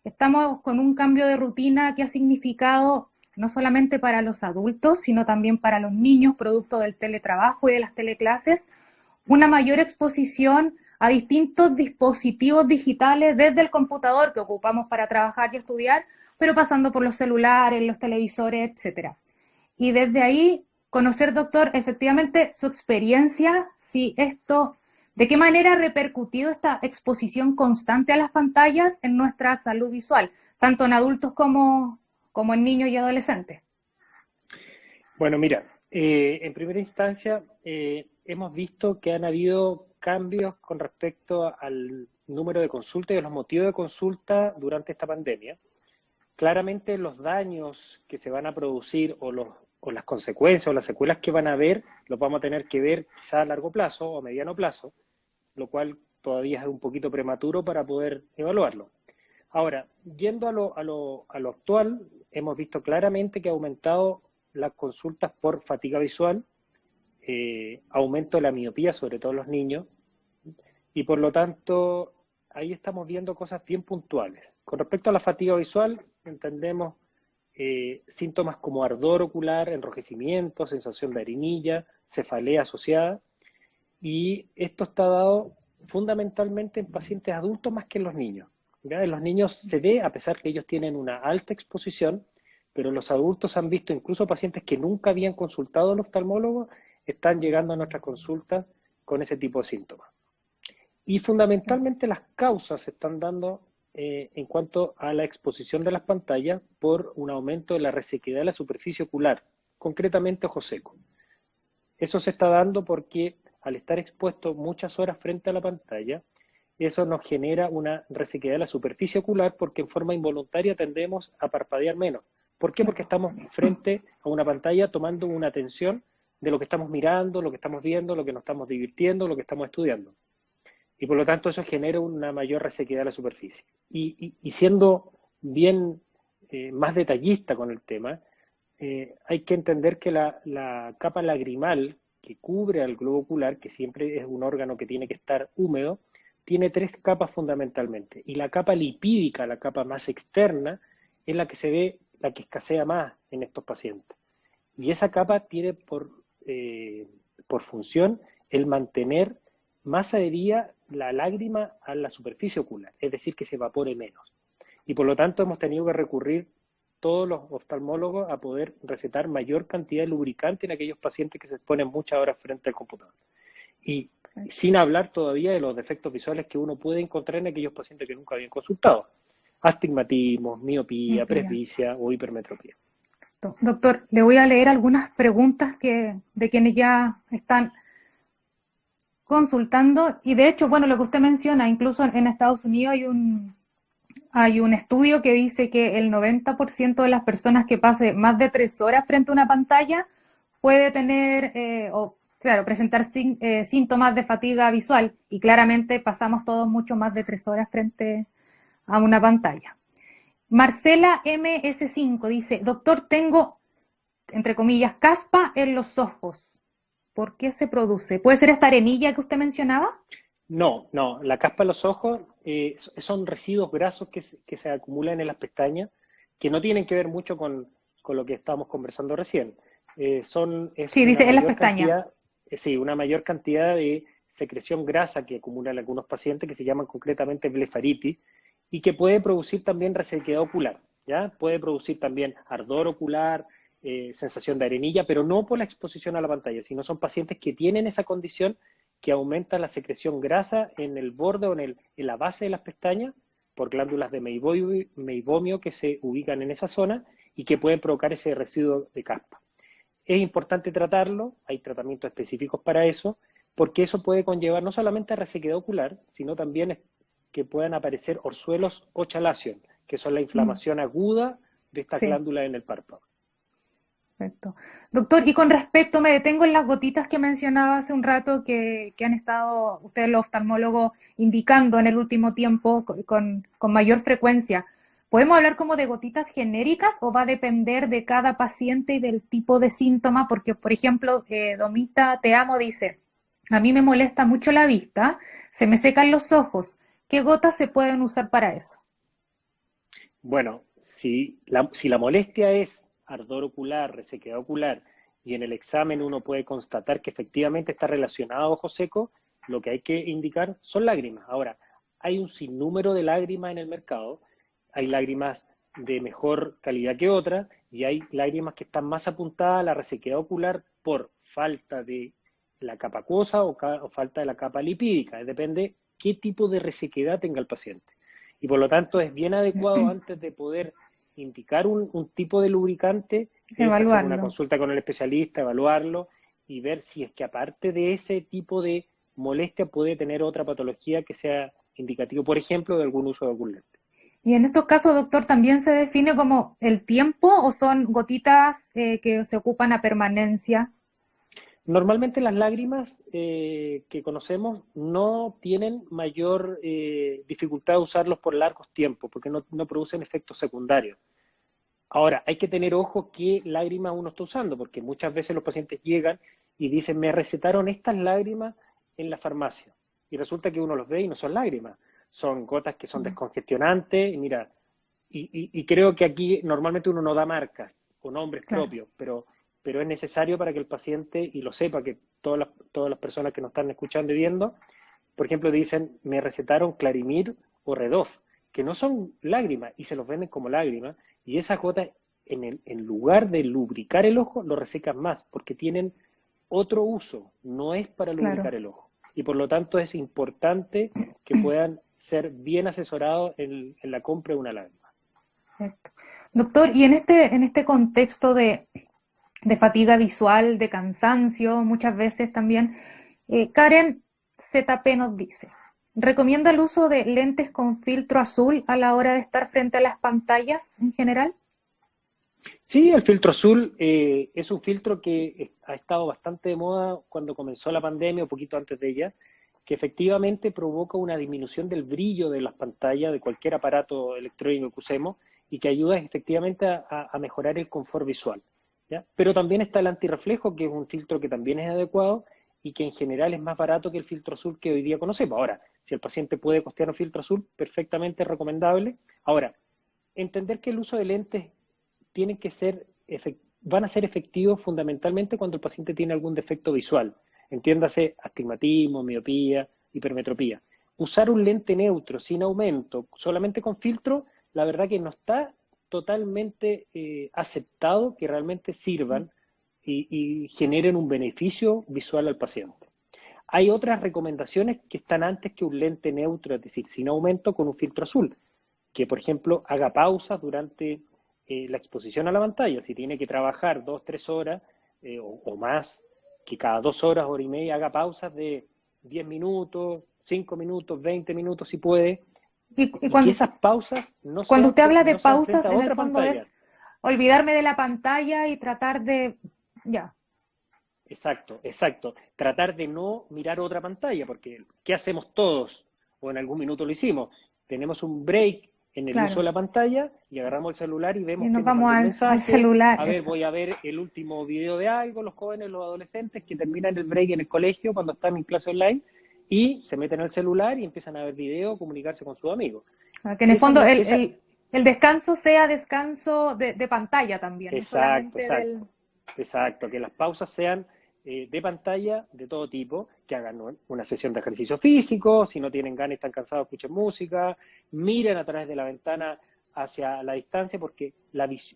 estamos con un cambio de rutina que ha significado no solamente para los adultos, sino también para los niños, producto del teletrabajo y de las teleclases, una mayor exposición a distintos dispositivos digitales desde el computador que ocupamos para trabajar y estudiar, pero pasando por los celulares, los televisores, etcétera. Y desde ahí conocer, doctor, efectivamente su experiencia, si esto, de qué manera ha repercutido esta exposición constante a las pantallas en nuestra salud visual, tanto en adultos como en niños y adolescentes. Bueno, mira, en primera instancia hemos visto que han habido cambios con respecto al número de consultas y a los motivos de consulta durante esta pandemia. Claramente los daños que se van a producir o las consecuencias o las secuelas que van a haber, los vamos a tener que ver quizá a largo plazo o a mediano plazo, lo cual todavía es un poquito prematuro para poder evaluarlo. Ahora, yendo a lo actual, hemos visto claramente que ha aumentado las consultas por fatiga visual, aumento de la miopía, sobre todo en los niños, y por lo tanto, ahí estamos viendo cosas bien puntuales. Con respecto a la fatiga visual, entendemos síntomas como ardor ocular, enrojecimiento, sensación de arenilla, cefalea asociada, y esto está dado fundamentalmente en pacientes adultos más que en los niños. ¿Ya? En los niños se ve, a pesar que ellos tienen una alta exposición, pero los adultos han visto incluso pacientes que nunca habían consultado al oftalmólogo, están llegando a nuestras consultas con ese tipo de síntomas. Y fundamentalmente las causas se están dando en cuanto a la exposición de las pantallas por un aumento de la resequedad de la superficie ocular, concretamente ojo seco. Eso se está dando porque al estar expuesto muchas horas frente a la pantalla, eso nos genera una resequedad de la superficie ocular porque en forma involuntaria tendemos a parpadear menos. ¿Por qué? Porque estamos frente a una pantalla tomando una atención de lo que estamos mirando, lo que estamos viendo, lo que nos estamos divirtiendo, lo que estamos estudiando. Y por lo tanto eso genera una mayor resequedad de la superficie. Y siendo bien más detallista con el tema, hay que entender que la capa lagrimal que cubre al globo ocular, que siempre es un órgano que tiene que estar húmedo, tiene tres capas fundamentalmente. Y la capa lipídica, la capa más externa, es la que se ve, la que escasea más en estos pacientes. Y esa capa tiene por función el mantener más adherida la lágrima a la superficie ocular, es decir, que se evapore menos. Y por lo tanto hemos tenido que recurrir todos los oftalmólogos a poder recetar mayor cantidad de lubricante en aquellos pacientes que se exponen muchas horas frente al computador. Y sin hablar todavía de los defectos visuales que uno puede encontrar en aquellos pacientes que nunca habían consultado. Astigmatismo, miopía, presbicia o hipermetropía. Doctor, le voy a leer algunas preguntas de quienes ya están consultando. Y de hecho, bueno, lo que usted menciona, incluso en Estados Unidos hay un estudio que dice que el 90% de las personas que pase más de 3 horas frente a una pantalla puede tener, presentar síntomas de fatiga visual, y claramente pasamos todos mucho más de 3 horas frente a una pantalla. Marcela MS5 dice, doctor, tengo, entre comillas, caspa en los ojos. ¿Por qué se produce? ¿Puede ser esta arenilla que usted mencionaba? No, la caspa en los ojos son residuos grasos que se acumulan en las pestañas, que no tienen que ver mucho con lo que estábamos conversando recién. Sí, dice en las pestañas. Una mayor cantidad de secreción grasa que acumulan algunos pacientes que se llaman concretamente blefaritis y que puede producir también resequedad ocular, ¿ya? Puede producir también ardor ocular, sensación de arenilla, pero no por la exposición a la pantalla, sino son pacientes que tienen esa condición que aumenta la secreción grasa en el borde o en la base de las pestañas por glándulas de meibomio que se ubican en esa zona y que pueden provocar ese residuo de caspa. Es importante tratarlo, hay tratamientos específicos para eso, porque eso puede conllevar no solamente a resequedad ocular, sino también que puedan aparecer orzuelos o chalación, que son la inflamación aguda de esta glándula en el párpado. Perfecto. Doctor, y con respecto, me detengo en las gotitas que mencionaba hace un rato que han estado ustedes los oftalmólogos indicando en el último tiempo con mayor frecuencia. ¿Podemos hablar como de gotitas genéricas o va a depender de cada paciente y del tipo de síntoma? Porque, por ejemplo, Domita Te Amo dice, a mí me molesta mucho la vista, se me secan los ojos. ¿Qué gotas se pueden usar para eso? Bueno, si la molestia es ardor ocular, resequedad ocular, y en el examen uno puede constatar que efectivamente está relacionado a ojo seco, lo que hay que indicar son lágrimas. Ahora, hay un sinnúmero de lágrimas en el mercado, hay lágrimas de mejor calidad que otras, y hay lágrimas que están más apuntadas a la resequedad ocular por falta de la capa acuosa o falta de la capa lipídica. Depende qué tipo de resequedad tenga el paciente. Y por lo tanto es bien adecuado antes de poder indicar un tipo de lubricante, es hacer una Evaluarlo. consulta con el especialista, evaluarlo y ver si es que aparte de ese tipo de molestia puede tener otra patología que sea indicativo, por ejemplo, de algún uso de algún lente. Y en estos casos, doctor, ¿también se define como el tiempo o son gotitas que se ocupan a permanencia? Normalmente las lágrimas que conocemos no tienen mayor dificultad de usarlos por largos tiempos, porque no producen efectos secundarios. Ahora, hay que tener ojo qué lágrimas uno está usando, porque muchas veces los pacientes llegan y dicen, me recetaron estas lágrimas en la farmacia. Y resulta que uno los ve y no son lágrimas, son gotas que son descongestionantes. Y mira, y creo que aquí normalmente uno no da marcas o nombres Claro. propios, pero es necesario para que el paciente, y lo sepa, que todas las personas que nos están escuchando y viendo, por ejemplo, dicen, me recetaron Clarimir o Redof, que no son lágrimas y se los venden como lágrimas, y esas gotas, en lugar de lubricar el ojo, lo resecan más, porque tienen otro uso, no es para lubricar Claro. el ojo. Y por lo tanto es importante que puedan ser bien asesorados en la compra de una lágrima. Perfecto. Doctor, y en este contexto de fatiga visual, de cansancio, muchas veces también, Karen ZP nos dice, ¿recomienda el uso de lentes con filtro azul a la hora de estar frente a las pantallas en general? Sí, el filtro azul es un filtro que ha estado bastante de moda cuando comenzó la pandemia, un poquito antes de ella, que efectivamente provoca una disminución del brillo de las pantallas de cualquier aparato electrónico que usemos y que ayuda efectivamente a mejorar el confort visual, ¿ya? Pero también está el antirreflejo, que es un filtro que también es adecuado y que en general es más barato que el filtro azul que hoy día conocemos. Ahora, si el paciente puede costear un filtro azul, perfectamente recomendable. Ahora, entender que el uso de lentes tienen que ser, van a ser efectivos fundamentalmente cuando el paciente tiene algún defecto visual, entiéndase astigmatismo, miopía, hipermetropía. Usar un lente neutro sin aumento, solamente con filtro, la verdad que no está totalmente aceptado que realmente sirvan y generen un beneficio visual al paciente. Hay otras recomendaciones que están antes que un lente neutro, es decir, sin aumento con un filtro azul, que por ejemplo haga pausas durante la exposición a la pantalla. Si tiene que trabajar 2, 3 horas o más, que cada 2 horas, hora y media haga pausas de 10 minutos, 5 minutos, 20 minutos si puede, Y y que esas pausas cuando usted habla de no sean frente pausas, a en el otra fondo pantalla. es olvidarme de la pantalla y tratar de, ya, Exacto, exacto. Tratar de no mirar otra pantalla, porque ¿qué hacemos todos? O en algún minuto lo hicimos. Tenemos un break en el uso de claro. la pantalla y agarramos el celular y Y vemos nos que nos vamos mandó un al mensaje. celular, A ver, eso. voy a ver el último video de algo, los jóvenes, los adolescentes que terminan el break en el colegio cuando están en clase online y se meten al celular y empiezan a ver video, comunicarse con sus amigos. Para que en el Esa, fondo esa, el descanso sea descanso de pantalla también, no exacto, solamente exacto. del... Exacto, que las pausas sean de pantalla de todo tipo, que hagan una sesión de ejercicio físico, si no tienen ganas y están cansados, escuchen música, miren a través de la ventana hacia la distancia, porque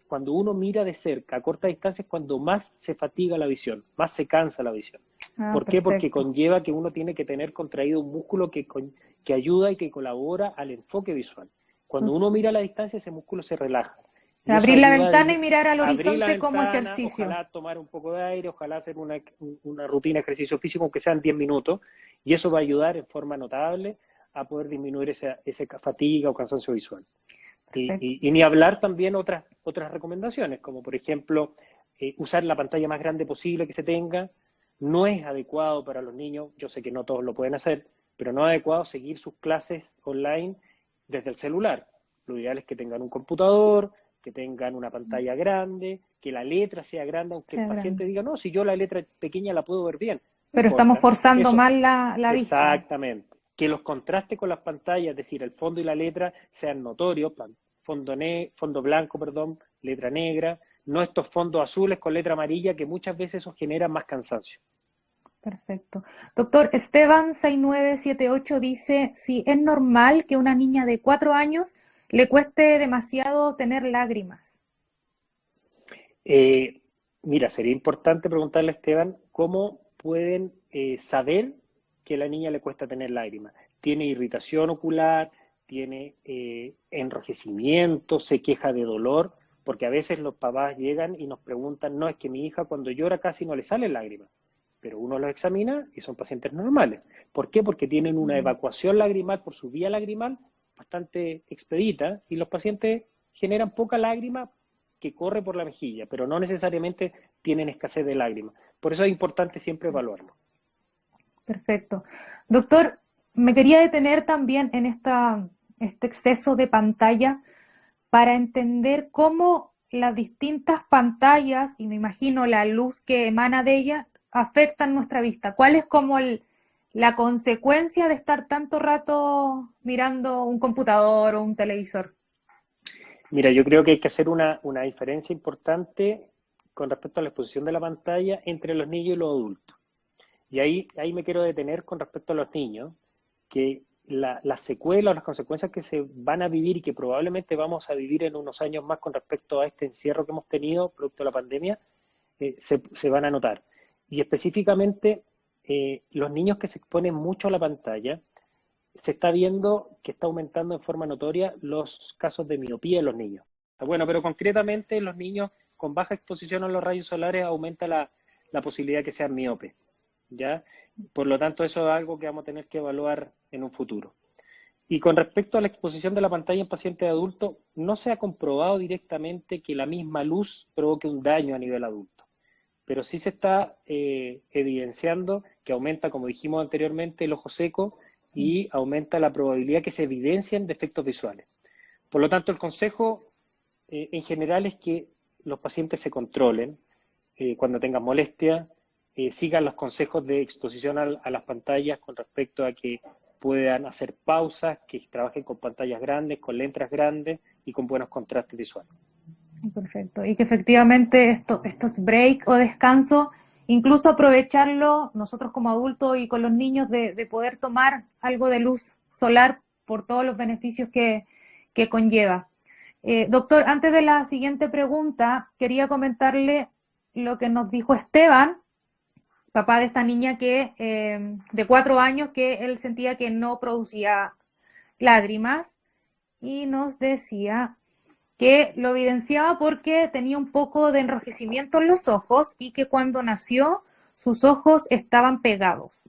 cuando uno mira de cerca, a corta distancia, es cuando más se fatiga la visión, más se cansa la visión. Ah, ¿Por qué? Porque perfecto. conlleva que uno tiene que tener contraído un músculo que ayuda y que colabora al enfoque visual. Cuando Entonces, uno mira a la distancia, ese músculo se relaja. Y eso abrir la ayuda ventana y mirar al a abrir la horizonte como ventana, ejercicio. ojalá tomar un poco de aire, ojalá hacer una rutina de ejercicio físico, aunque sean 10 minutos, y eso va a ayudar en forma notable a poder disminuir esa fatiga o cansancio visual. Perfecto. Y ni hablar también otras recomendaciones, como por ejemplo usar la pantalla más grande posible que se tenga. No es adecuado para los niños, yo sé que no todos lo pueden hacer, pero no es adecuado seguir sus clases online desde el celular. Lo ideal es que tengan un computador, que tengan una pantalla grande, que la letra sea grande, aunque el Queda paciente grande. diga, no, si yo la letra pequeña la puedo ver bien, no Pero estamos importa. forzando Eso, mal la vista. exactamente. Que los contrastes con las pantallas, es decir, el fondo y la letra, sean notorios, fondo blanco, perdón, letra negra, no estos fondos azules con letra amarilla, que muchas veces eso genera más cansancio. Perfecto. Doctor, Esteban 6978 dice, si es normal que una niña de 4 años le cueste demasiado tener lágrimas. Mira, sería importante preguntarle a Esteban cómo pueden saber que a la niña le cuesta tener lágrimas. ¿Tiene irritación ocular? ¿Tiene enrojecimiento? ¿Se queja de dolor? Porque a veces los papás llegan y nos preguntan, no, es que mi hija cuando llora casi no le salen lágrimas. Pero uno los examina y son pacientes normales. ¿Por qué? Porque tienen una evacuación lagrimal por su vía lagrimal bastante expedita y los pacientes generan poca lágrima que corre por la mejilla, pero no necesariamente tienen escasez de lágrimas. Por eso es importante siempre evaluarlo. Perfecto. Doctor, me quería detener también en este exceso de pantalla para entender cómo las distintas pantallas, y me imagino la luz que emana de ellas, afectan nuestra vista. ¿Cuál es como la consecuencia de estar tanto rato mirando un computador o un televisor? Mira, yo creo que hay que hacer una diferencia importante con respecto a la exposición de la pantalla entre los niños y los adultos. Y ahí me quiero detener con respecto a los niños, que las secuelas o las consecuencias que se van a vivir y que probablemente vamos a vivir en unos años más con respecto a este encierro que hemos tenido producto de la pandemia, se van a notar. Y específicamente, los niños que se exponen mucho a la pantalla, se está viendo que está aumentando en forma notoria los casos de miopía en los niños. Bueno, pero concretamente en los niños con baja exposición a los rayos solares aumenta la posibilidad de que sean miopes, ¿ya? Por lo tanto, eso es algo que vamos a tener que evaluar en un futuro. Y con respecto a la exposición de la pantalla en pacientes adultos, no se ha comprobado directamente que la misma luz provoque un daño a nivel adulto, pero sí se está evidenciando que aumenta, como dijimos anteriormente, el ojo seco y aumenta la probabilidad que se evidencien defectos visuales. Por lo tanto, el consejo en general es que los pacientes se controlen cuando tengan molestia, sigan los consejos de exposición a las pantallas con respecto a que puedan hacer pausas, que trabajen con pantallas grandes, con lentes grandes y con buenos contrastes visuales. Perfecto. Y que efectivamente estos break o descanso, incluso aprovecharlo nosotros como adultos y con los niños de poder tomar algo de luz solar por todos los beneficios que conlleva. Doctor, antes de la siguiente pregunta, quería comentarle lo que nos dijo Esteban, papá de esta niña de 4 años, que él sentía que no producía lágrimas y nos decía que lo evidenciaba porque tenía un poco de enrojecimiento en los ojos y que cuando nació sus ojos estaban pegados.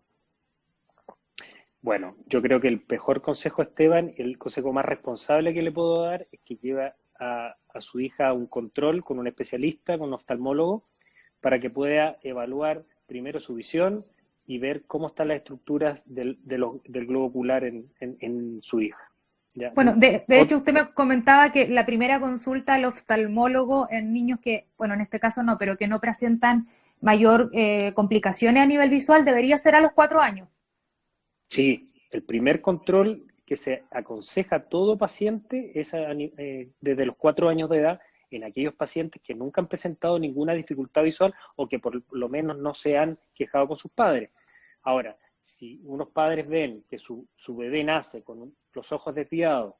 Bueno, yo creo que el mejor consejo, Esteban, el consejo más responsable que le puedo dar es que lleve a su hija a un control con un especialista, con un oftalmólogo, para que pueda evaluar primero su visión y ver cómo están las estructuras del globo ocular en su hija. ¿Ya? Bueno, de hecho usted me comentaba que la primera consulta al oftalmólogo en niños que, bueno, en este caso no, pero que no presentan mayor complicaciones a nivel visual debería ser a los 4 años. Sí, el primer control que se aconseja a todo paciente es desde los 4 años de edad en aquellos pacientes que nunca han presentado ninguna dificultad visual o que por lo menos no se han quejado con sus padres. Ahora, si unos padres ven que su bebé nace con los ojos desviados,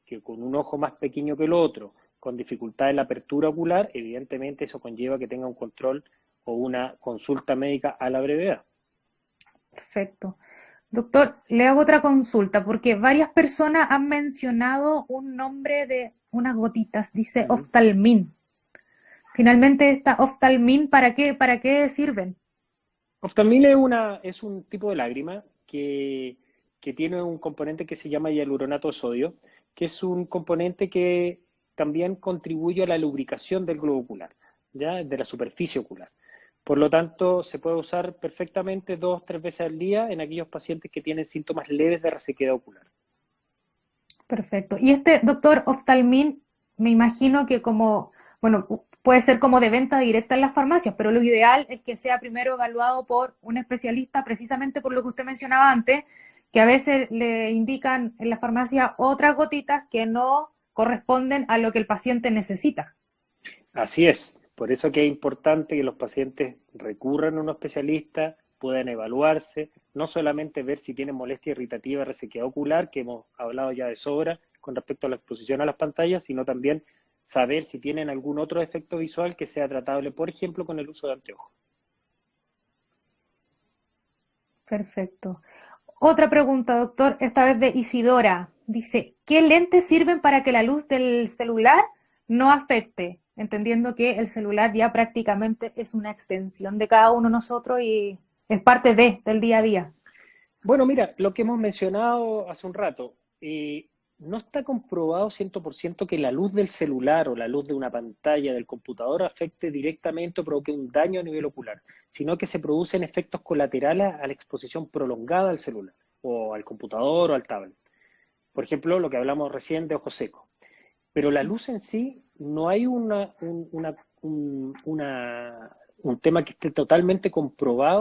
que con un ojo más pequeño que el otro, con dificultad en la apertura ocular, evidentemente eso conlleva que tenga un control o una consulta médica a la brevedad. Perfecto. Doctor, le hago otra consulta porque varias personas han mencionado un nombre de unas gotitas, dice Oftalmin. Finalmente, esta Oftalmin, ¿para qué sirven? Oftalmina es un tipo de lágrima que tiene un componente que se llama hialuronato de sodio, que es un componente que también contribuye a la lubricación del globo ocular, ¿ya? De la superficie ocular. Por lo tanto, se puede usar perfectamente 2 o 3 veces al día en aquellos pacientes que tienen síntomas leves de resequedad ocular. Perfecto. Y este doctor Oftalmin, me imagino que puede ser como de venta directa en las farmacias, pero lo ideal es que sea primero evaluado por un especialista, precisamente por lo que usted mencionaba antes, que a veces le indican en la farmacia otras gotitas que no corresponden a lo que el paciente necesita. Así es, por eso que es importante que los pacientes recurran a un especialista, puedan evaluarse, no solamente ver si tienen molestia irritativa, resequedad ocular, que hemos hablado ya de sobra con respecto a la exposición a las pantallas, sino también saber si tienen algún otro efecto visual que sea tratable, por ejemplo, con el uso de anteojos. Perfecto. Otra pregunta, doctor, esta vez de Isidora. Dice, ¿qué lentes sirven para que la luz del celular no afecte? Entendiendo que el celular ya prácticamente es una extensión de cada uno de nosotros y es parte del día a día. Bueno, mira, lo que hemos mencionado hace un rato, no está comprobado 100% que la luz del celular o la luz de una pantalla del computador afecte directamente o provoque un daño a nivel ocular, sino que se producen efectos colaterales a la exposición prolongada al celular o al computador o al tablet. Por ejemplo, lo que hablamos recién de ojos secos. Pero la luz en sí, no hay un tema que esté totalmente comprobado,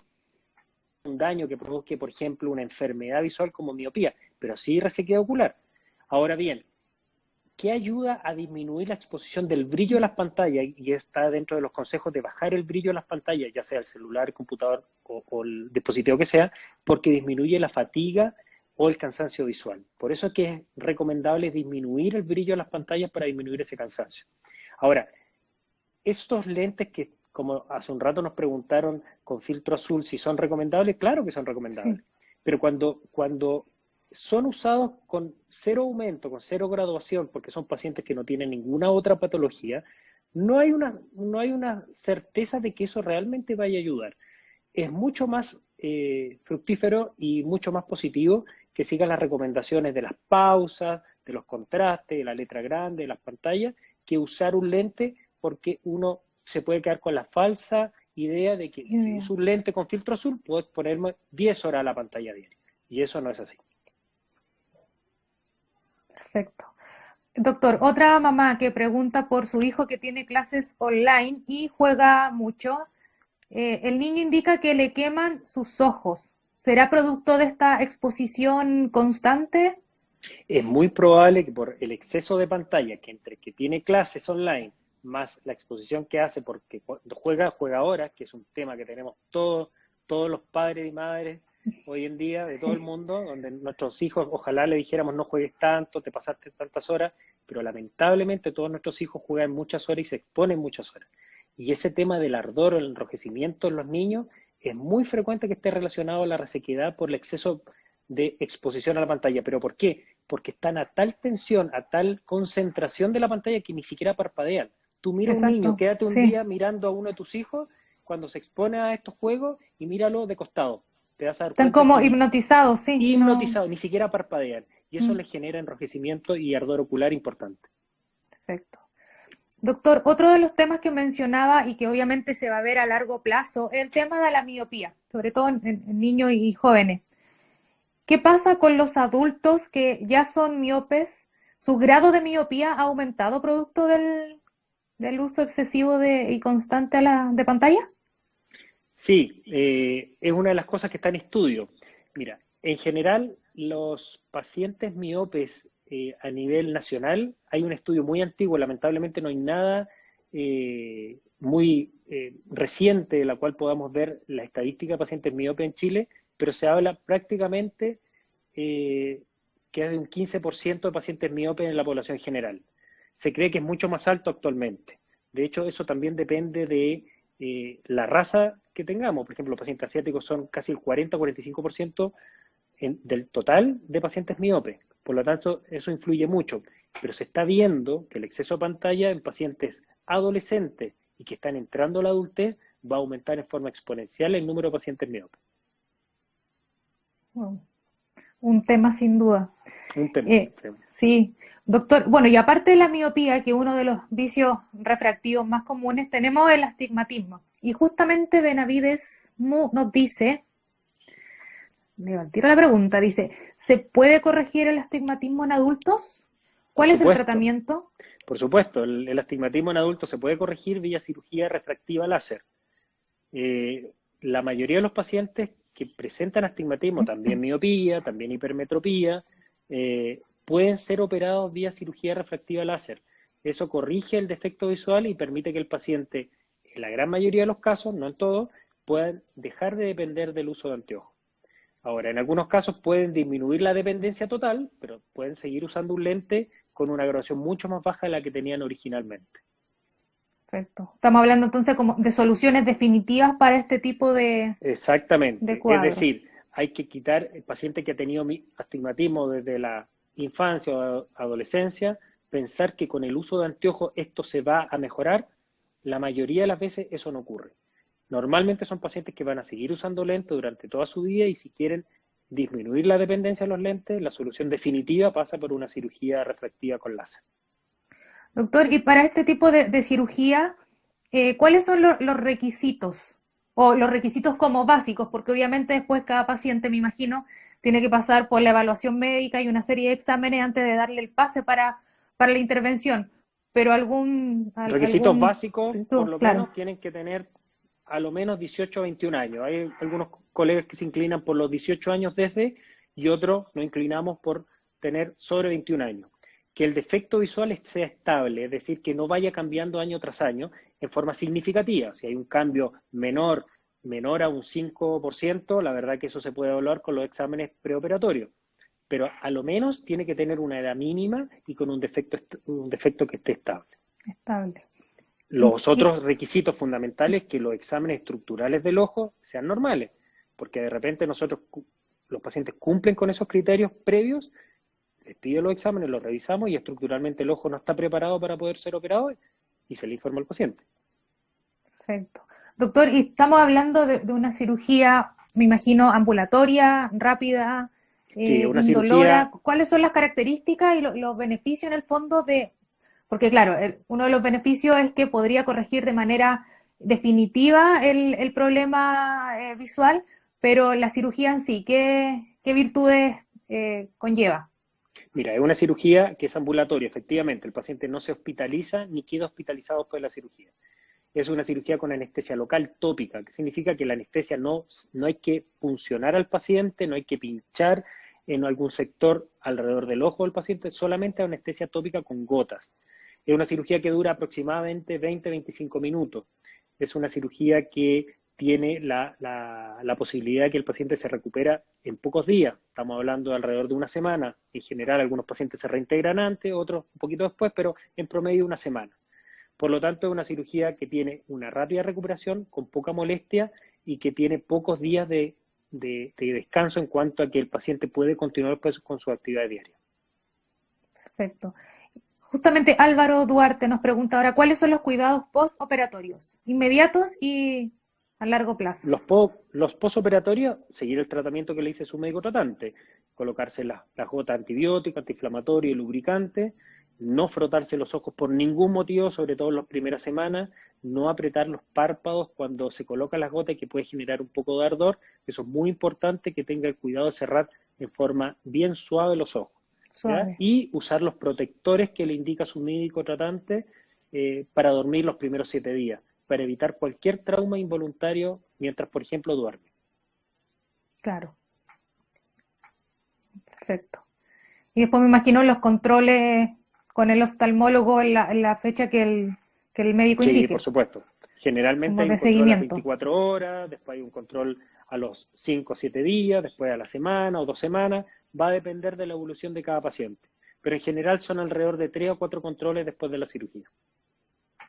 un daño que provoque, por ejemplo, una enfermedad visual como miopía, pero sí resequedad ocular. Ahora bien, ¿qué ayuda a disminuir la exposición del brillo de las pantallas? Y está dentro de los consejos de bajar el brillo de las pantallas, ya sea el celular, el computador o el dispositivo que sea, porque disminuye la fatiga o el cansancio visual. Por eso es que es recomendable disminuir el brillo de las pantallas para disminuir ese cansancio. Ahora, estos lentes que, como hace un rato nos preguntaron con filtro azul si son recomendables, claro que son recomendables. Sí. Pero cuando son usados con cero aumento, con cero graduación, porque son pacientes que no tienen ninguna otra patología, no hay una certeza de que eso realmente vaya a ayudar. Es mucho más fructífero y mucho más positivo que sigan las recomendaciones de las pausas, de los contrastes, de la letra grande, de las pantallas, que usar un lente, porque uno se puede quedar con la falsa idea de que si uso un lente con filtro azul, puedo ponerme 10 horas a la pantalla diaria. Y eso no es así. Perfecto. Doctor, otra mamá que pregunta por su hijo que tiene clases online y juega mucho. El niño indica que le queman sus ojos. ¿Será producto de esta exposición constante? Es muy probable que por el exceso de pantalla, que entre que tiene clases online, más la exposición que hace, porque cuando juega horas, que es un tema que tenemos todos los padres y madres hoy en día, de todo el mundo, donde nuestros hijos, ojalá le dijéramos no juegues tanto, te pasaste tantas horas, pero lamentablemente todos nuestros hijos juegan muchas horas y se exponen muchas horas. Y ese tema del ardor o el enrojecimiento en los niños es muy frecuente que esté relacionado a la resequedad por el exceso de exposición a la pantalla. ¿Pero por qué? Porque están a tal tensión, a tal concentración de la pantalla que ni siquiera parpadean. Tú mira a un niño, quédate un día mirando a uno de tus hijos cuando se expone a estos juegos y míralo de costado. Te vas a dar Están como hipnotizados, sí. Hipnotizados, ni siquiera parpadean. Y eso les genera enrojecimiento y ardor ocular importante. Perfecto. Doctor, otro de los temas que mencionaba y que obviamente se va a ver a largo plazo es el tema de la miopía, sobre todo en niños y jóvenes. ¿Qué pasa con los adultos que ya son miopes? ¿Su grado de miopía ha aumentado producto del uso excesivo y constante de pantalla? Sí, es una de las cosas que está en estudio. Mira, en general, los pacientes miopes a nivel nacional, hay un estudio muy antiguo, lamentablemente no hay nada muy reciente de la cual podamos ver la estadística de pacientes miopes en Chile, pero se habla prácticamente que hay de un 15% de pacientes miopes en la población general. Se cree que es mucho más alto actualmente. De hecho, eso también depende de la raza que tengamos. Por ejemplo, los pacientes asiáticos son casi el 40-45% del total de pacientes miopes. Por lo tanto, eso influye mucho. Pero se está viendo que el exceso de pantalla en pacientes adolescentes y que están entrando a la adultez va a aumentar en forma exponencial el número de pacientes miopes. Wow. Un tema sin duda. Un tema. Sí, doctor. Bueno, y aparte de la miopía, que es uno de los vicios refractivos más comunes, tenemos el astigmatismo. Y justamente Benavides nos dice, le tiro la pregunta, dice, ¿se puede corregir el astigmatismo en adultos? ¿Cuál es el tratamiento? Por supuesto, el astigmatismo en adultos se puede corregir vía cirugía refractiva láser. La mayoría de los pacientes que presentan astigmatismo, también miopía, también hipermetropía, pueden ser operados vía cirugía refractiva láser. Eso corrige el defecto visual y permite que el paciente, en la gran mayoría de los casos, no en todos, puedan dejar de depender del uso de anteojos. Ahora, en algunos casos pueden disminuir la dependencia total, pero pueden seguir usando un lente con una graduación mucho más baja de la que tenían originalmente. Perfecto. Estamos hablando entonces como de soluciones definitivas para este tipo de Exactamente. Es cuadros. decir, hay que quitar el paciente que ha tenido astigmatismo desde la infancia o adolescencia, pensar que con el uso de anteojos esto se va a mejorar. La mayoría de las veces eso no ocurre. Normalmente son pacientes que van a seguir usando lentes durante toda su vida y si quieren disminuir la dependencia de los lentes, la solución definitiva pasa por una cirugía refractiva con láser. Doctor, y para este tipo de cirugía, ¿cuáles son los requisitos? O los requisitos como básicos, porque obviamente después cada paciente, me imagino, tiene que pasar por la evaluación médica y una serie de exámenes antes de darle el pase para la intervención. Pero Requisitos básicos, por lo claro. menos, tienen que tener a lo menos 18 o 21 años. Hay algunos colegas que se inclinan por los 18 años desde y otros nos inclinamos por tener sobre 21 años. Que el defecto visual sea estable, es decir, que no vaya cambiando año tras año en forma significativa. Si hay un cambio menor a un 5%, la verdad que eso se puede evaluar con los exámenes preoperatorios. Pero a lo menos tiene que tener una edad mínima y con un defecto que esté estable. Estable. Los otros requisitos fundamentales es que los exámenes estructurales del ojo sean normales, porque de repente los pacientes cumplen con esos criterios previos, les pide los exámenes, los revisamos y estructuralmente el ojo no está preparado para poder ser operado y se le informa al paciente. Perfecto. Doctor, y estamos hablando de una cirugía, me imagino, ambulatoria, rápida, Sí, una indolora. cirugía. ¿Cuáles son las características y los beneficios en el fondo porque claro, uno de los beneficios es que podría corregir de manera definitiva el problema visual, pero la cirugía en sí, ¿qué virtudes conlleva? Mira, es una cirugía que es ambulatoria, efectivamente. El paciente no se hospitaliza ni queda hospitalizado después de la cirugía. Es una cirugía con anestesia local tópica, que significa que la anestesia no hay que puncionar al paciente, no hay que pinchar en algún sector alrededor del ojo del paciente, solamente anestesia tópica con gotas. Es una cirugía que dura aproximadamente 20-25 minutos. Es una cirugía que tiene la posibilidad de que el paciente se recupera en pocos días. Estamos hablando de alrededor de una semana. En general, algunos pacientes se reintegran antes, otros un poquito después, pero en promedio una semana. Por lo tanto, es una cirugía que tiene una rápida recuperación, con poca molestia y que tiene pocos días de descanso en cuanto a que el paciente puede continuar pues, con su actividad diaria. Perfecto. Justamente Álvaro Duarte nos pregunta ahora, ¿cuáles son los cuidados postoperatorios? Inmediatos y a largo plazo. Los postoperatorios, seguir el tratamiento que le dice su médico tratante, colocarse las gotas antibióticas, antiinflamatorio y lubricante, no frotarse los ojos por ningún motivo, sobre todo en las primeras semanas, no apretar los párpados cuando se colocan las gotas que puede generar un poco de ardor. Eso es muy importante, que tenga el cuidado de cerrar en forma bien suave los ojos. Y usar los protectores que le indica su médico tratante para dormir los primeros 7 días, para evitar cualquier trauma involuntario mientras, por ejemplo, duerme. Claro. Perfecto. Y después me imagino los controles con el oftalmólogo en la fecha que el médico indique. Sí, por supuesto. Generalmente hay un control a las 24 horas, después hay un control a los 5 o 7 días, después a la semana o 2 semanas. Va a depender de la evolución de cada paciente. Pero en general son alrededor de 3 o 4 controles después de la cirugía.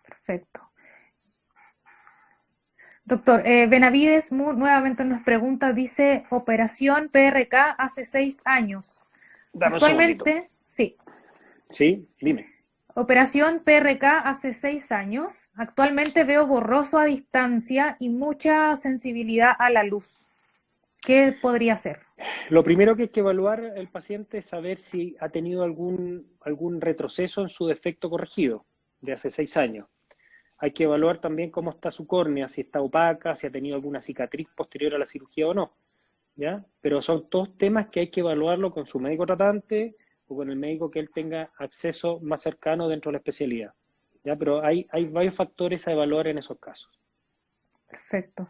Perfecto. Doctor, Benavides nuevamente nos pregunta, dice, operación PRK hace 6 años. Dame Actualmente, sí. Sí, dime. Operación PRK hace 6 años. Actualmente veo borroso a distancia y mucha sensibilidad a la luz. ¿Qué podría ser? Lo primero que hay que evaluar el paciente es saber si ha tenido algún retroceso en su defecto corregido de hace 6 años. Hay que evaluar también cómo está su córnea, si está opaca, si ha tenido alguna cicatriz posterior a la cirugía o no. ¿Ya? Pero son todos temas que hay que evaluarlo con su médico tratante o con el médico que él tenga acceso más cercano dentro de la especialidad. ¿Ya? Pero hay varios factores a evaluar en esos casos. Perfecto.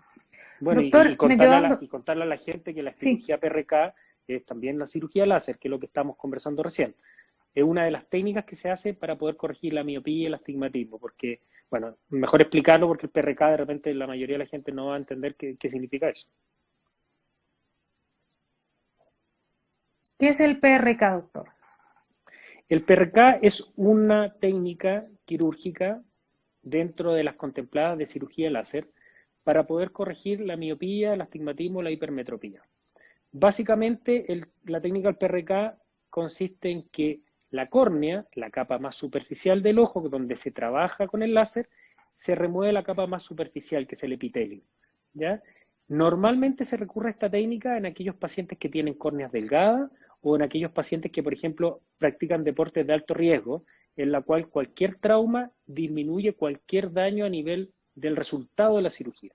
Bueno, Doctor, y contarle a la gente que la cirugía PRK es también la cirugía láser, que es lo que estamos conversando recién. Es una de las técnicas que se hace para poder corregir la miopía y el astigmatismo, porque, bueno, mejor explicarlo porque el PRK de repente la mayoría de la gente no va a entender qué significa eso. ¿Qué es el PRK, doctor? El PRK es una técnica quirúrgica dentro de las contempladas de cirugía láser para poder corregir la miopía, el astigmatismo, la hipermetropía. Básicamente, la técnica del PRK consiste en que la córnea, la capa más superficial del ojo, donde se trabaja con el láser, se remueve la capa más superficial, que es el epitelio, ¿ya? Normalmente se recurre a esta técnica en aquellos pacientes que tienen córneas delgadas o en aquellos pacientes que, por ejemplo, practican deportes de alto riesgo, en la cual cualquier trauma disminuye cualquier daño a nivel del resultado de la cirugía.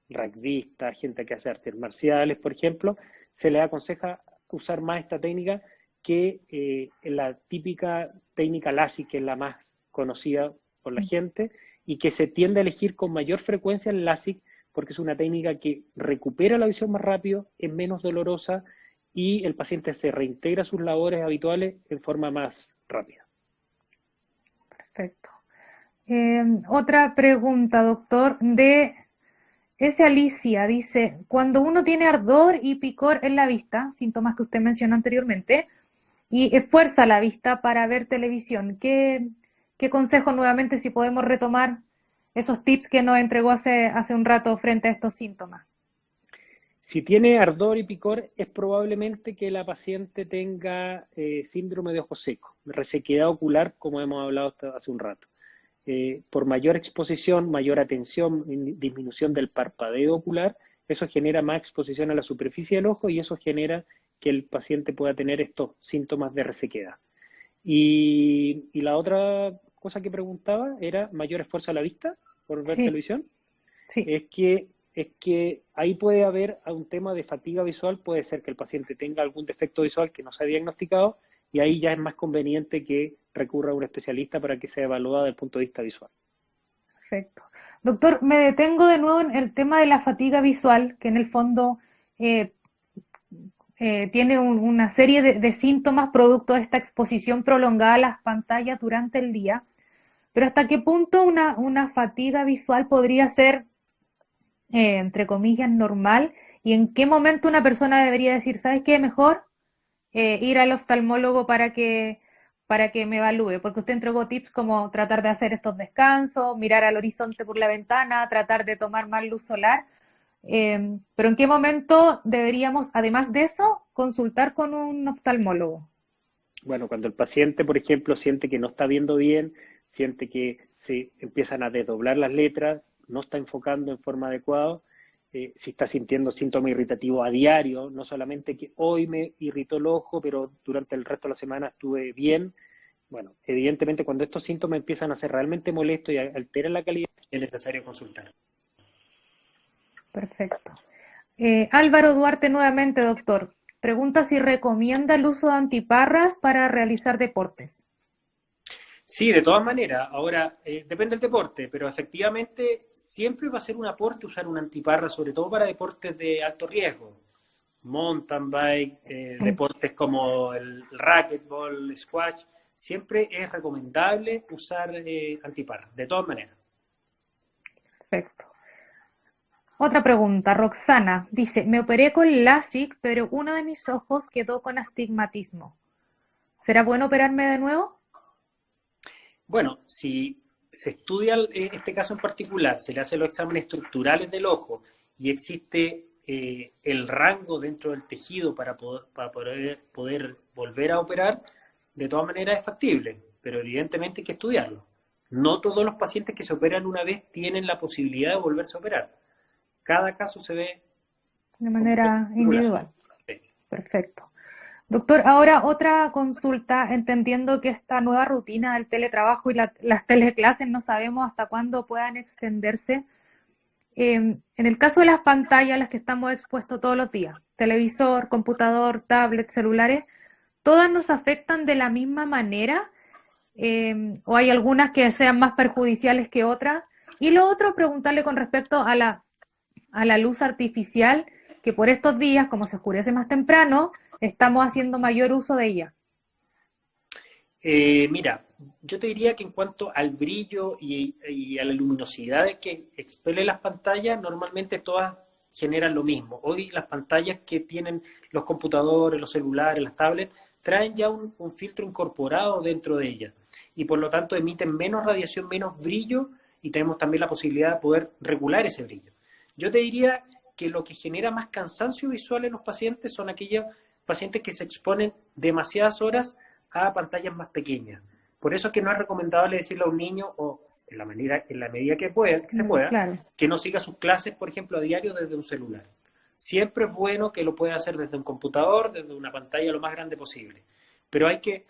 Rugbyistas, gente que hace artes marciales, por ejemplo, se les aconseja usar más esta técnica que la típica técnica LASIK, que es la más conocida por la gente, y que se tiende a elegir con mayor frecuencia el LASIK porque es una técnica que recupera la visión más rápido, es menos dolorosa y el paciente se reintegra a sus labores habituales en forma más rápida. Perfecto. Otra pregunta, doctor, de S. Alicia, dice, cuando uno tiene ardor y picor en la vista, síntomas que usted mencionó anteriormente, y esfuerza la vista para ver televisión, ¿qué consejo nuevamente si podemos retomar esos tips que nos entregó hace un rato frente a estos síntomas? Si tiene ardor y picor, es probablemente que la paciente tenga síndrome de ojo seco, resequedad ocular, como hemos hablado hace un rato. Por mayor exposición, mayor atención, disminución del parpadeo ocular, eso genera más exposición a la superficie del ojo y eso genera que el paciente pueda tener estos síntomas de resequedad. Y la otra cosa que preguntaba era mayor esfuerzo a la vista por ver televisión. Sí. Es que ahí puede haber un tema de fatiga visual, puede ser que el paciente tenga algún defecto visual que no se ha diagnosticado y ahí ya es más conveniente que recurra a un especialista para que sea evaluado desde el punto de vista visual. Perfecto. Doctor, me detengo de nuevo en el tema de la fatiga visual, que en el fondo tiene una serie de síntomas producto de esta exposición prolongada a las pantallas durante el día, pero ¿hasta qué punto una fatiga visual podría ser, entre comillas, normal? ¿Y en qué momento una persona debería decir, ¿sabes qué? Mejor ir al oftalmólogo para que me evalúe, porque usted entregó tips como tratar de hacer estos descansos, mirar al horizonte por la ventana, tratar de tomar más luz solar, pero ¿en qué momento deberíamos, además de eso, consultar con un oftalmólogo? Bueno, cuando el paciente, por ejemplo, siente que no está viendo bien, siente que se empiezan a desdoblar las letras, no está enfocando en forma adecuada, si está sintiendo síntomas irritativos a diario, no solamente que hoy me irritó el ojo, pero durante el resto de la semana estuve bien. Bueno, evidentemente cuando estos síntomas empiezan a ser realmente molestos y alteran la calidad, es necesario consultar. Perfecto. Álvaro Duarte nuevamente, doctor. Pregunta si recomienda el uso de antiparras para realizar deportes. Sí, de todas maneras. Ahora, depende del deporte, pero efectivamente siempre va a ser un aporte usar una antiparra, sobre todo para deportes de alto riesgo. Mountain bike, deportes como el racquetball, el squash. Siempre es recomendable usar antiparra, de todas maneras. Perfecto. Otra pregunta, Roxana. Dice, me operé con LASIK, pero uno de mis ojos quedó con astigmatismo. ¿Será bueno operarme de nuevo? Bueno, si se estudia este caso en particular, se le hacen los exámenes estructurales del ojo y existe el rango dentro del tejido para poder volver a operar, de todas maneras es factible, pero evidentemente hay que estudiarlo. No todos los pacientes que se operan una vez tienen la posibilidad de volverse a operar. Cada caso se ve de manera individual. Sí. Perfecto. Doctor, ahora otra consulta, entendiendo que esta nueva rutina del teletrabajo y las teleclases no sabemos hasta cuándo puedan extenderse. En el caso de las pantallas a las que estamos expuestos todos los días, televisor, computador, tablet, celulares, ¿todas nos afectan de la misma manera? ¿O hay algunas que sean más perjudiciales que otras? Y lo otro, preguntarle con respecto a la luz artificial, que por estos días, como se oscurece más temprano, estamos haciendo mayor uso de ella? Mira, yo te diría que en cuanto al brillo y a la luminosidad que expelen las pantallas, normalmente todas generan lo mismo. Hoy las pantallas que tienen los computadores, los celulares, las tablets, traen ya un filtro incorporado dentro de ellas y por lo tanto emiten menos radiación, menos brillo y tenemos también la posibilidad de poder regular ese brillo. Yo te diría que lo que genera más cansancio visual en los pacientes son aquellos pacientes que se exponen demasiadas horas a pantallas más pequeñas. Por eso es que no es recomendable decirle a un niño, o en la medida que se pueda, Claro. que no siga sus clases, por ejemplo, a diario desde un celular. Siempre es bueno que lo pueda hacer desde un computador, desde una pantalla lo más grande posible. Pero hay que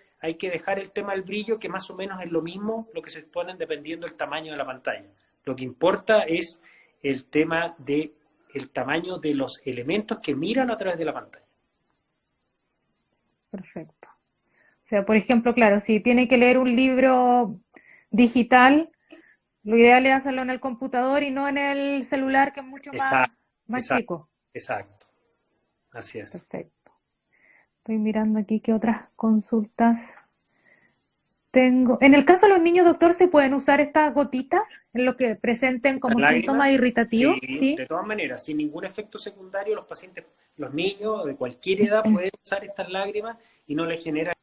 dejar el tema del brillo, que más o menos es lo mismo lo que se exponen dependiendo del tamaño de la pantalla. Lo que importa es el tema del tamaño de los elementos que miran a través de la pantalla. Perfecto. O sea, por ejemplo, claro, si tiene que leer un libro digital, lo ideal es hacerlo en el computador y no en el celular, que es mucho más chico. Exacto. Así es. Perfecto. Estoy mirando aquí qué otras consultas tengo. En el caso de los niños, doctor, ¿se pueden usar estas gotitas en lo que presenten como síntomas irritativos? Sí, de todas maneras, sin ningún efecto secundario, los pacientes, los niños de cualquier edad pueden usar estas lágrimas y no les genera.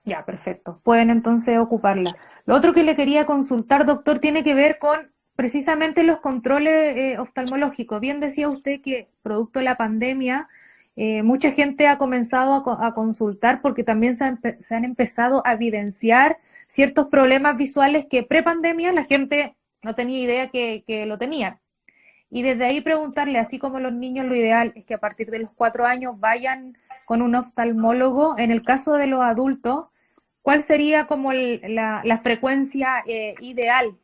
Ya, perfecto. Pueden entonces ocuparla. Lo otro que le quería consultar, doctor, tiene que ver con precisamente los controles oftalmológicos. Bien decía usted que producto de la pandemia, mucha gente ha comenzado a consultar porque también se han empezado a evidenciar ciertos problemas visuales que pre-pandemia la gente no tenía idea que lo tenían. Y desde ahí preguntarle, así como los niños, lo ideal es que a partir de los 4 años vayan con un oftalmólogo. En el caso de los adultos, ¿cuál sería como la frecuencia ideal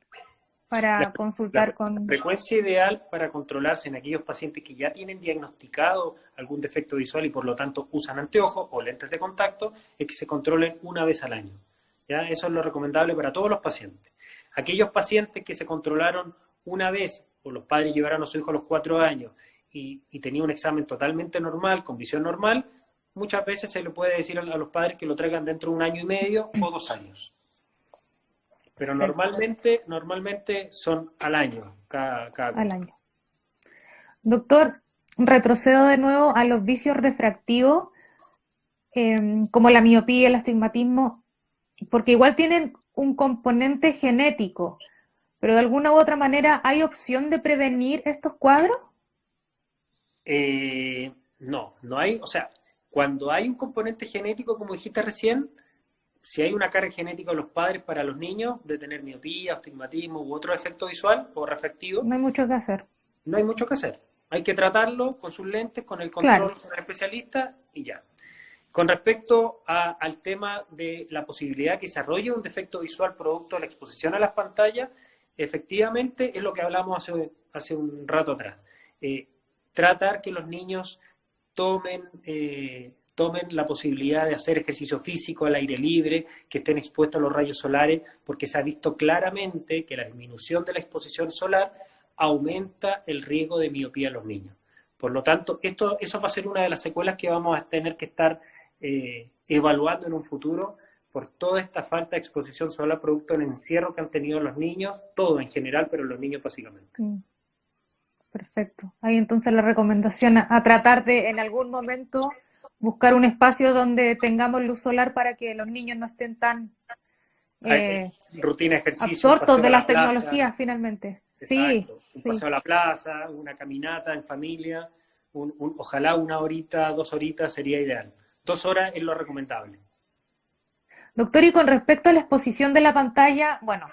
para consultar con... La frecuencia ideal para controlarse en aquellos pacientes que ya tienen diagnosticado algún defecto visual y por lo tanto usan anteojos o lentes de contacto es que se controlen una vez al año. ¿Ya? Eso es lo recomendable para todos los pacientes. Aquellos pacientes que se controlaron una vez o los padres llevaron a su hijo a los 4 años y tenía un examen totalmente normal, con visión normal, muchas veces se le puede decir a los padres que lo traigan dentro de 1 año y medio o 2 años. Pero normalmente son al año, cada al año. Doctor, retrocedo de nuevo a los vicios refractivos, como la miopía, el astigmatismo, porque igual tienen un componente genético, pero de alguna u otra manera, ¿hay opción de prevenir estos cuadros? No hay, o sea, cuando hay un componente genético, como dijiste recién, si hay una carga genética de los padres para los niños de tener miopía, astigmatismo u otro efecto visual o refractivo, no hay mucho que hacer. No hay mucho que hacer. Hay que tratarlo con sus lentes, con el control con el especialista y ya. Con respecto al tema de la posibilidad que se desarrolle un defecto visual producto de la exposición a las pantallas, efectivamente es lo que hablamos hace un rato atrás. Tratar que los niños tomen la posibilidad de hacer ejercicio físico al aire libre, que estén expuestos a los rayos solares, porque se ha visto claramente que la disminución de la exposición solar aumenta el riesgo de miopía en los niños. Por lo tanto, eso va a ser una de las secuelas que vamos a tener que estar evaluando en un futuro por toda esta falta de exposición solar producto del encierro que han tenido los niños, todo en general, pero los niños básicamente. Perfecto. Ahí entonces la recomendación a tratar de en algún momento buscar un espacio donde tengamos luz solar para que los niños no estén tan rutina de ejercicio, absortos de las tecnologías finalmente. Exacto. Sí, un paseo a la plaza, una caminata en familia, ojalá 1 horita, 2 horitas sería ideal. 2 horas es lo recomendable. Doctor, y con respecto a la exposición de la pantalla, bueno,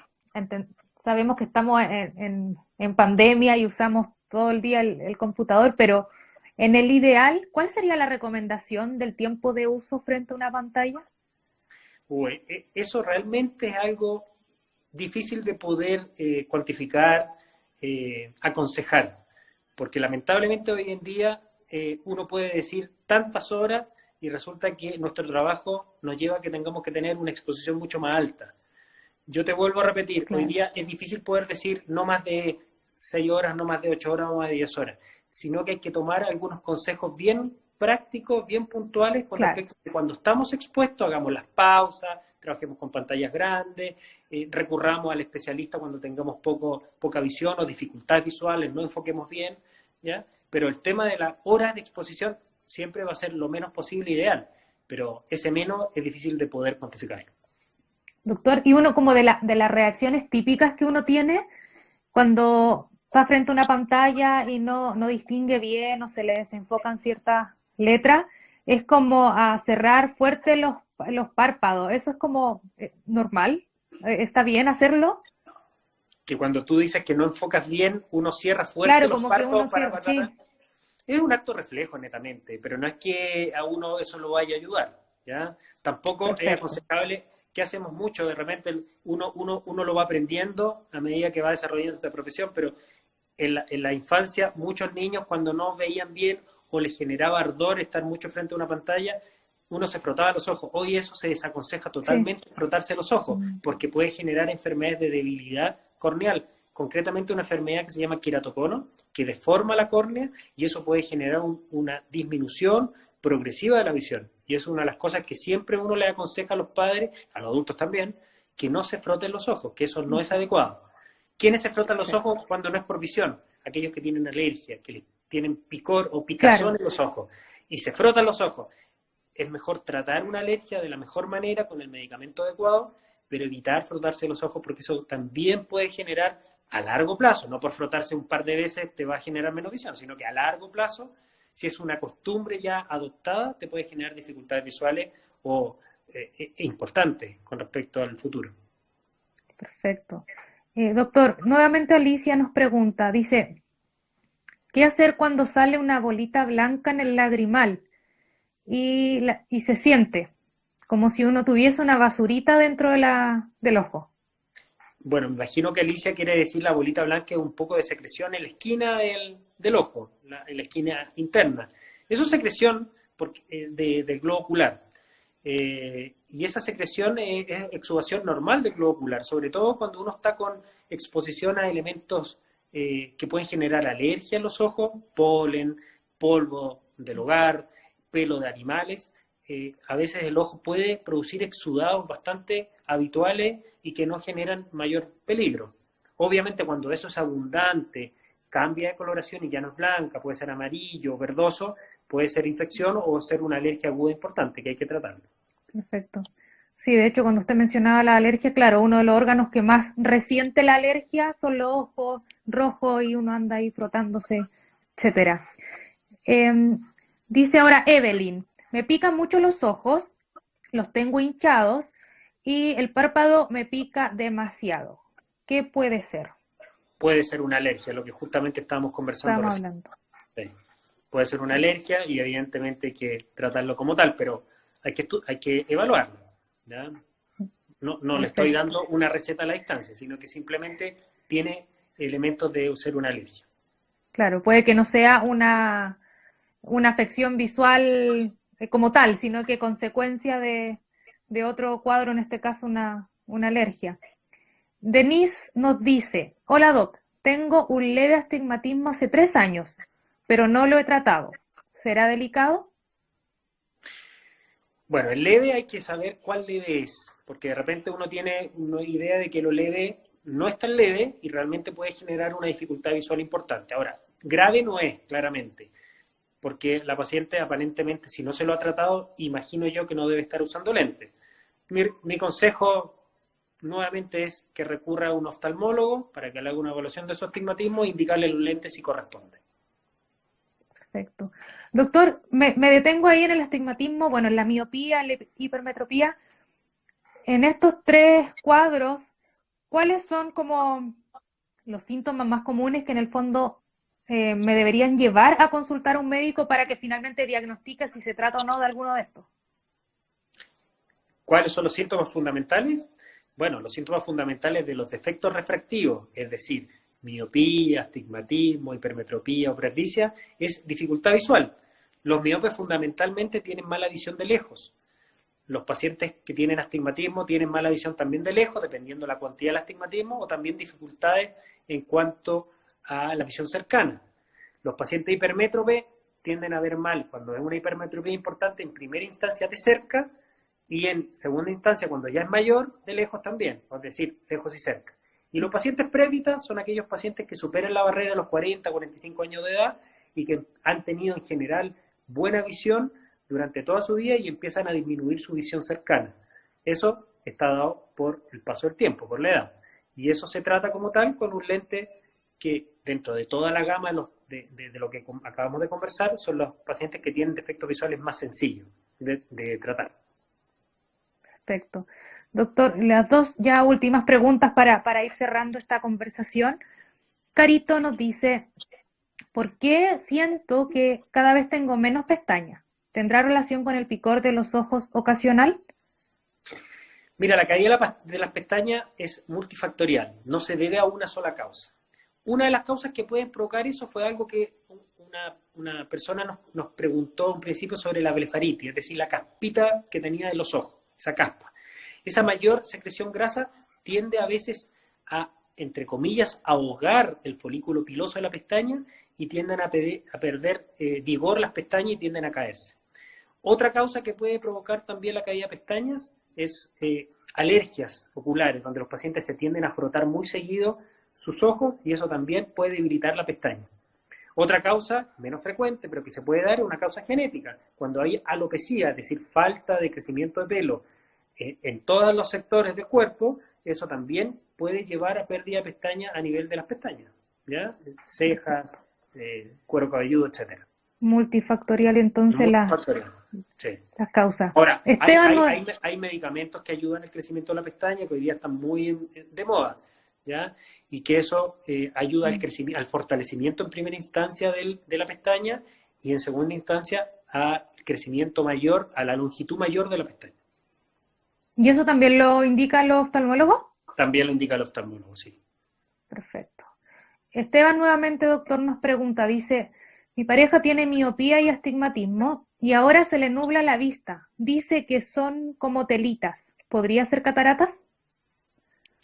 sabemos que estamos en pandemia y usamos todo el día el computador, pero en el ideal, ¿cuál sería la recomendación del tiempo de uso frente a una pantalla? Eso realmente es algo difícil de poder cuantificar, aconsejar, porque lamentablemente hoy en día uno puede decir tantas horas y resulta que nuestro trabajo nos lleva a que tengamos que tener una exposición mucho más alta. Yo te vuelvo a repetir, Claro. Hoy día es difícil poder decir no más de 6 horas, no más de 8 horas, no más de 10 horas, sino que hay que tomar algunos consejos bien prácticos, bien puntuales con respecto a que cuando estamos expuestos hagamos las pausas, trabajemos con pantallas grandes, recurramos al especialista cuando tengamos poca visión o dificultades visuales, no enfoquemos bien, ¿ya? Pero el tema de las horas de exposición siempre va a ser lo menos posible ideal, pero ese menos es difícil de poder cuantificar. Doctor, y uno como de las reacciones típicas que uno tiene cuando está frente a una pantalla y no distingue bien o se le desenfocan ciertas letras, es como a cerrar fuerte los párpados. ¿Eso es como normal? ¿Está bien hacerlo? Que cuando tú dices que no enfocas bien, uno cierra fuerte Claro, los como que párpados uno para... sí. Es un acto reflejo, netamente, pero no es que a uno eso lo vaya a ayudar, ¿ya? Tampoco es aconsejable, que hacemos mucho, de repente uno lo va aprendiendo a medida que va desarrollando esta profesión, pero en la infancia muchos niños cuando no veían bien o les generaba ardor estar mucho frente a una pantalla, uno se frotaba los ojos. Hoy eso se desaconseja totalmente, frotarse los ojos, porque puede generar enfermedades de debilidad corneal, concretamente una enfermedad que se llama queratocono, que deforma la córnea y eso puede generar una disminución progresiva de la visión. Y eso es una de las cosas que siempre uno le aconseja a los padres, a los adultos también, que no se froten los ojos, que eso no es adecuado. ¿Quiénes se frotan los ojos cuando no es por visión? Aquellos que tienen alergia, que tienen picor o picazón en los ojos, y se frotan los ojos. Es mejor tratar una alergia de la mejor manera con el medicamento adecuado, pero evitar frotarse los ojos porque eso también puede generar a largo plazo, no por frotarse un par de veces te va a generar menos visión, sino que a largo plazo, si es una costumbre ya adoptada, te puede generar dificultades visuales o importantes con respecto al futuro. Perfecto. Doctor, nuevamente Alicia nos pregunta, dice, ¿qué hacer cuando sale una bolita blanca en el lagrimal y se siente como si uno tuviese una basurita dentro del ojo? Bueno, me imagino que Alicia quiere decir la bolita blanca es un poco de secreción en la esquina del ojo, en la esquina interna. Eso es secreción del globo ocular. Y esa secreción es exudación normal del globo ocular, sobre todo cuando uno está con exposición a elementos que pueden generar alergia en los ojos, polen, polvo del hogar, pelo de animales. A veces el ojo puede producir exudados bastante habituales y que no generan mayor peligro. Obviamente cuando eso es abundante, cambia de coloración y ya no es blanca, puede ser amarillo, verdoso, puede ser infección o ser una alergia aguda importante que hay que tratarlo. Perfecto. Sí, de hecho cuando usted mencionaba la alergia, claro, uno de los órganos que más resiente la alergia son los ojos rojos y uno anda ahí frotándose, etcétera. Dice ahora Evelyn, me pican mucho los ojos, los tengo hinchados y el párpado me pica demasiado. ¿Qué puede ser? Puede ser una alergia, lo que justamente estábamos conversando recién. Sí. Puede ser una alergia y evidentemente hay que tratarlo como tal, pero hay que evaluarlo, ¿ya? No le estoy dando una receta a la distancia, sino que simplemente tiene elementos de ser una alergia. Claro, puede que no sea una afección visual como tal, sino que consecuencia de otro cuadro, en este caso una alergia. Denise nos dice, hola Doc, tengo un leve astigmatismo hace 3 años, pero no lo he tratado. ¿Será delicado? Bueno, el leve hay que saber cuál leve es, porque de repente uno tiene una idea de que lo leve no es tan leve y realmente puede generar una dificultad visual importante. Ahora, grave no es, claramente, porque la paciente aparentemente, si no se lo ha tratado, imagino yo que no debe estar usando lentes. Mi consejo nuevamente es que recurra a un oftalmólogo para que le haga una evaluación de su astigmatismo e indicarle los lentes si corresponde. Perfecto. Doctor, me detengo ahí en el astigmatismo, bueno, en la miopía, la hipermetropía. En estos 3 cuadros, ¿cuáles son como los síntomas más comunes que en el fondo me deberían llevar a consultar a un médico para que finalmente diagnostique si se trata o no de alguno de estos? ¿Cuáles son los síntomas fundamentales? Bueno, los síntomas fundamentales de los defectos refractivos, es decir, miopía, astigmatismo, hipermetropía o presbicia, es dificultad visual. Los miopes fundamentalmente tienen mala visión de lejos. Los pacientes que tienen astigmatismo tienen mala visión también de lejos, dependiendo de la cuantía del astigmatismo, o también dificultades en cuanto a la visión cercana. Los pacientes hipermétropes tienden a ver mal cuando es una hipermetropía importante en primera instancia de cerca y en segunda instancia, cuando ya es mayor, de lejos también, es decir, lejos y cerca. Y los pacientes presbitas son aquellos pacientes que superan la barrera de los 40, 45 años de edad y que han tenido en general buena visión durante toda su vida y empiezan a disminuir su visión cercana. Eso está dado por el paso del tiempo, por la edad. Y eso se trata como tal con un lente que dentro de toda la gama de lo que acabamos de conversar son los pacientes que tienen defectos visuales más sencillos de tratar. Perfecto. Doctor, las dos ya últimas preguntas para ir cerrando esta conversación. Carito nos dice, ¿por qué siento que cada vez tengo menos pestañas? ¿Tendrá relación con el picor de los ojos ocasional? Mira, la caída de las pestañas es multifactorial, no se debe a una sola causa. Una de las causas que pueden provocar eso fue algo que una persona nos preguntó en principio sobre la blefaritis, es decir, la caspita que tenía de los ojos, esa caspa. Esa mayor secreción grasa tiende a veces a, entre comillas, ahogar el folículo piloso de la pestaña y tienden a perder vigor las pestañas y tienden a caerse. Otra causa que puede provocar también la caída de pestañas es alergias oculares, donde los pacientes se tienden a frotar muy seguido sus ojos y eso también puede debilitar la pestaña. Otra causa, menos frecuente, pero que se puede dar, es una causa genética. Cuando hay alopecia, es decir, falta de crecimiento de pelo en todos los sectores del cuerpo, eso también puede llevar a pérdida de pestañas a nivel de las pestañas, ¿ya? Cejas, cuero cabelludo, etc. Multifactorial, entonces, sí, las causas. Ahora, Esteban, hay medicamentos que ayudan al crecimiento de la pestaña que hoy día están muy de moda, ¿ya? Y que eso ayuda al fortalecimiento en primera instancia de la pestaña y en segunda instancia al crecimiento mayor, a la longitud mayor de la pestaña. ¿Y eso también lo indica el oftalmólogo? También lo indica el oftalmólogo, sí. Perfecto. Esteban nuevamente, doctor, nos pregunta, dice, mi pareja tiene miopía y astigmatismo y ahora se le nubla la vista. Dice que son como telitas. ¿Podría ser cataratas?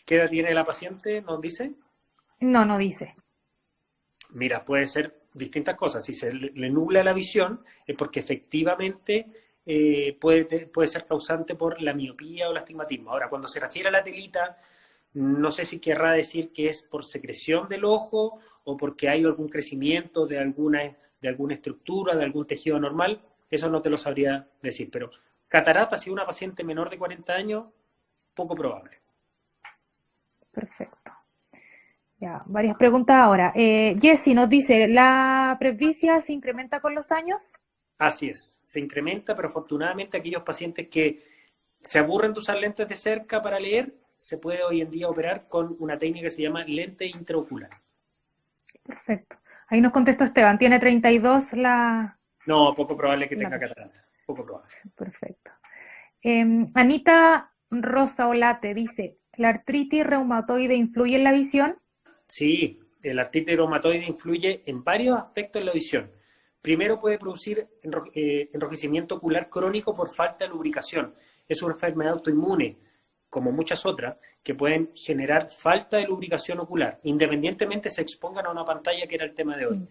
¿Qué edad tiene la paciente? ¿Nos dice? No, no dice. Mira, puede ser distintas cosas. Si se le nubla la visión es porque efectivamente puede ser causante por la miopía o el astigmatismo. Ahora, cuando se refiere a la telita, no sé si querrá decir que es por secreción del ojo o porque hay algún crecimiento de alguna estructura, de algún tejido normal. Eso no te lo sabría decir. Pero catarata, si una paciente menor de 40 años, poco probable. Perfecto. Ya, varias preguntas ahora. Jessy nos dice, ¿la presbicia se incrementa con los años? Así es, se incrementa, pero afortunadamente aquellos pacientes que se aburren de usar lentes de cerca para leer, se puede hoy en día operar con una técnica que se llama lente intraocular. Perfecto. Ahí nos contestó Esteban, tiene 32 la... No, poco probable que tenga catarata, poco probable. Perfecto. Anita Rosa Olate dice, ¿la artritis reumatoide influye en la visión? Sí, la artritis reumatoide influye en varios aspectos de la visión. Primero puede producir enrojecimiento ocular crónico por falta de lubricación. Es una enfermedad autoinmune, como muchas otras, que pueden generar falta de lubricación ocular, independientemente se expongan a una pantalla, que era el tema de hoy.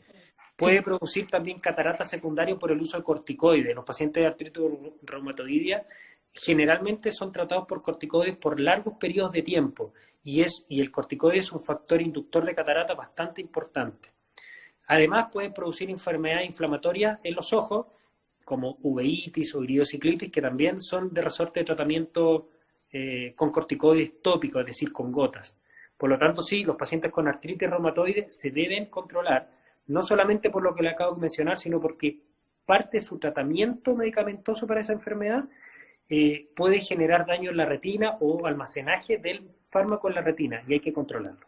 Puede producir también catarata secundaria por el uso de corticoides. Los pacientes de artritis reumatoidea generalmente son tratados por corticoides por largos periodos de tiempo y el corticoide es un factor inductor de catarata bastante importante. Además, puede producir enfermedades inflamatorias en los ojos, como uveitis o iriociclitis, que también son de resorte de tratamiento con corticoides tópicos, es decir, con gotas. Por lo tanto, sí, los pacientes con artritis reumatoide se deben controlar, no solamente por lo que le acabo de mencionar, sino porque parte de su tratamiento medicamentoso para esa enfermedad puede generar daño en la retina o almacenaje del fármaco en la retina y hay que controlarlo.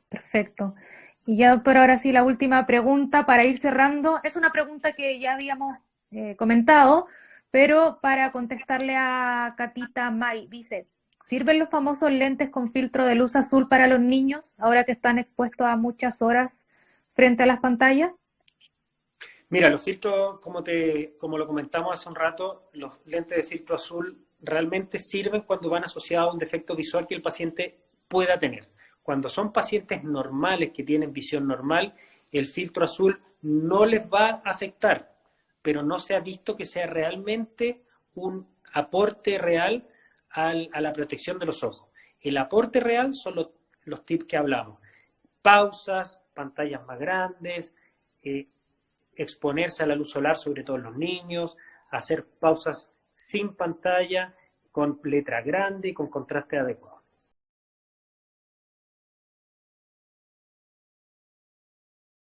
Perfecto. Y ya, doctor, ahora sí la última pregunta para ir cerrando. Es una pregunta que ya habíamos comentado, pero para contestarle a Catita May, dice, ¿sirven los famosos lentes con filtro de luz azul para los niños ahora que están expuestos a muchas horas frente a las pantallas? Mira, los filtros, como lo comentamos hace un rato, los lentes de filtro azul realmente sirven cuando van asociados a un defecto visual que el paciente pueda tener. cuando son pacientes normales que tienen visión normal, el filtro azul no les va a afectar, pero no se ha visto que sea realmente un aporte real a la protección de los ojos. El aporte real son los tips que hablamos. Pausas, pantallas más grandes, exponerse a la luz solar, sobre todo en los niños, hacer pausas sin pantalla, con letra grande y con contraste adecuado.